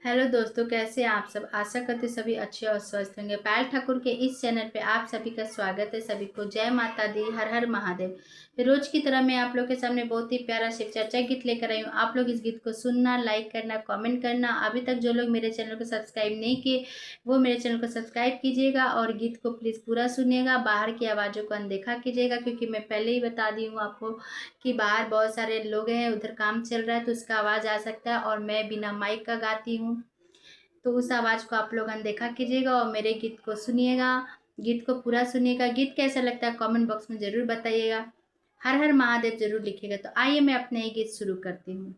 Hello दोस्तों, कैसे हैं आप सब। आशा करते सभी अच्छे और स्वस्थ होंगे। पायल ठाकुर के इस चैनल पे आप सभी का स्वागत है। सभी को जय माता दी, हर हर महादेव। रोज की तरह मैं आप लोग के सामने बहुत ही प्यारा शिव चर्चा गीत लेकर आई हूँ। आप लोग इस गीत को सुनना, लाइक करना, कमेंट करना। अभी तक जो लोग मेरे चैनल को सब्सक्राइब नहीं किए वो मेरे चैनल को सब्सक्राइब कीजिएगा और गीत को प्लीज़ पूरा सुनिएगा। बाहर की आवाज़ों को अनदेखा कीजिएगा, क्योंकि मैं पहले ही बता दी हूँ आपको कि बाहर बहुत सारे लोग हैं, उधर काम चल रहा है तो उसका आवाज़ आ सकता है और मैं बिना माइक का गाती हूँ, तो उस आवाज़ को आप लोग अनदेखा कीजिएगा और मेरे गीत को सुनिएगा। गीत को पूरा सुनिएगा। गीत कैसा लगता है कमेंट बॉक्स में ज़रूर बताइएगा। हर हर महादेव ज़रूर लिखिएगा। तो आइए मैं अपने ये गीत शुरू करती हूँ।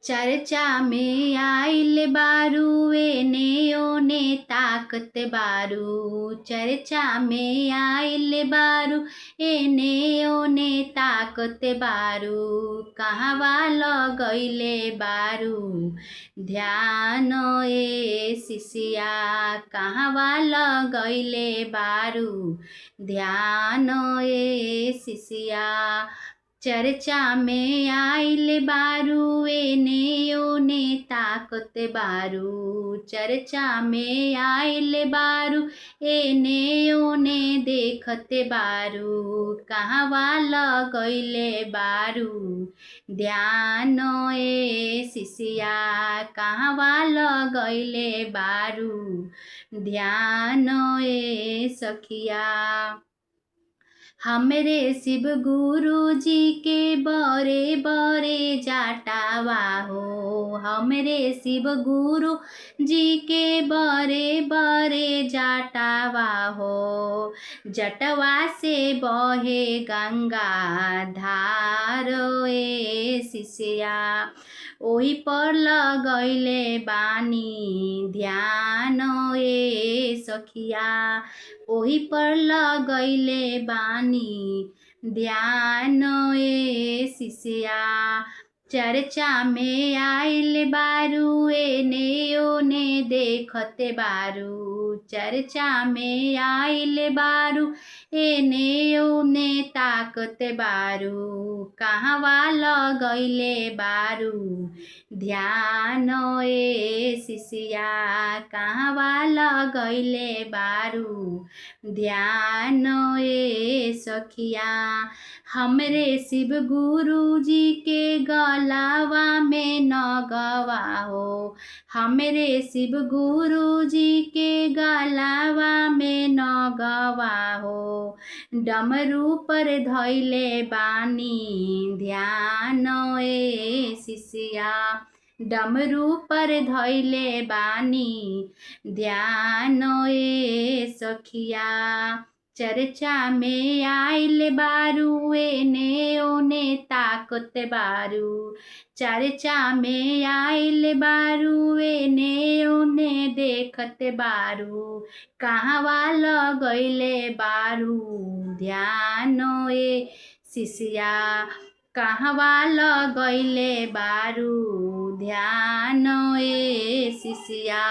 चर्चा में आइल बारू एने ओने ताकत बारू। चर्चा में आइल बारू एने ओने ताकत बारू। कहवा लगैले बारू ध्यान ए शिष्या। कहवा लगैले बारू ध्यान ए शिष्या। चर्चा में आइल बारू एने ओने ताकत बारू। चर्चा में आइल बारू एने ओने देखत बारू। कहवा लगैले बारू ध्यान ए शिष्या। कहवा लगैले बारू ध्यान ए सखिया। हमरे शिव गुरु जी के बरे बरे जाटावा हो। हमरे शिव गुरु जी के बरे बरे जाटावा हो। जटवा से बहे गंगा धार ए शिष्या। ओही पर लगैले बानी ध्यान ए सखिया। ओही पर लगैले बानी ध्यान ए शिष्या। चर्चा में आइल बारू एने ओने देखत बारू। चर्चा में आइल बारू एने ओने ताकत बारू। कहवा लगैले बारू ध्यान ए शिष्या। कहवा लगैले बारू ध्यान ए सखिया। हमरे शिव गुरु जी के गलावा में नगवा हो। हमरे शिव गुरु जी के गलावा में नगवा हो। डमरू पर धैले बानी ध्यान ए शिष्या। डमरू पर धैले बानी ध्यान ए सखिया। चर्चा में आइल बारू एने ओने ताकत बारू। चर्चा में आइल बारू एने ओने देखत बारू। कहवा लगैले बारू ध्यान ए शिष्या। कहवा लगैले बारू ध्यान ए शिष्या।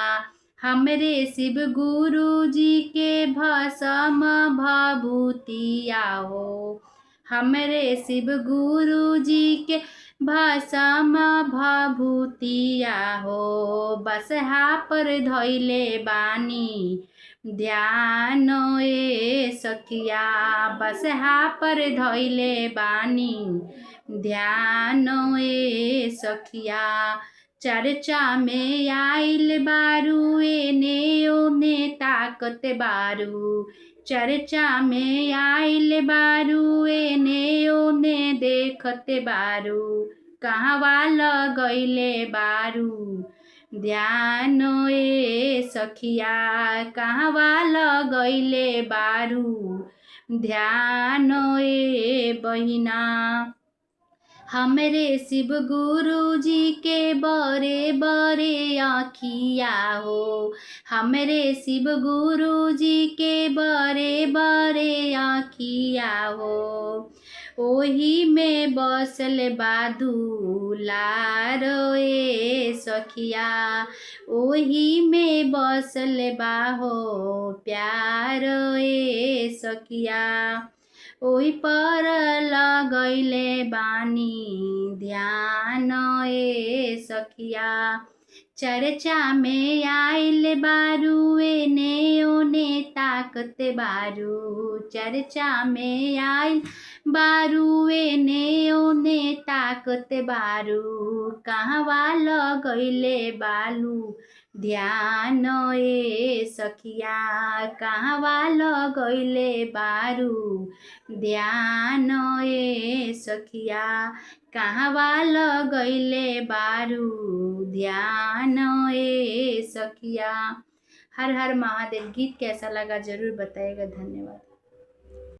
हमरे शिव गुरु जी के भस्म भभूतिया हो। हमरे शिव गुरु जी के भस्म भभूतिया हो। बसहा पर धैले बानी ध्यान ए सखिया। बसहा पर धैले बानी ध्यान ए सखिया। चर्चा में आइल बारू एने ओने ताकत बारू। चर्चा में आइल बारू एने ओने देखत बारू। कहवा लगैले बारू ध्यान ए सखिया। कहवा लगैले बारू ध्यान ए बहिना। हमरे शिव गुरु जी के बरे बरे आँखिया हो। हमरे शिव गुरु जी के बरे बरे आँखिया हो। ओही में बसल बादुलार ए सखिया। ओही में बसल बाहो प्यार ए सखिया। ओही पर लगैले बानी ध्यान ए सखिया। चर्चा में आइल बारू एने ओने ताकत बारू, चर्चा में आइल बारू एने ओने ताकत बारू, कहवा लगैले बालू ध्यान ए सखिया, कहवा लगैले बारू ध्यान ए सखिया, कहवा लगैले बारू ध्यान ए सखिया। हर हर महादेव। गीत कैसा लगा जरूर बताइएगा। धन्यवाद।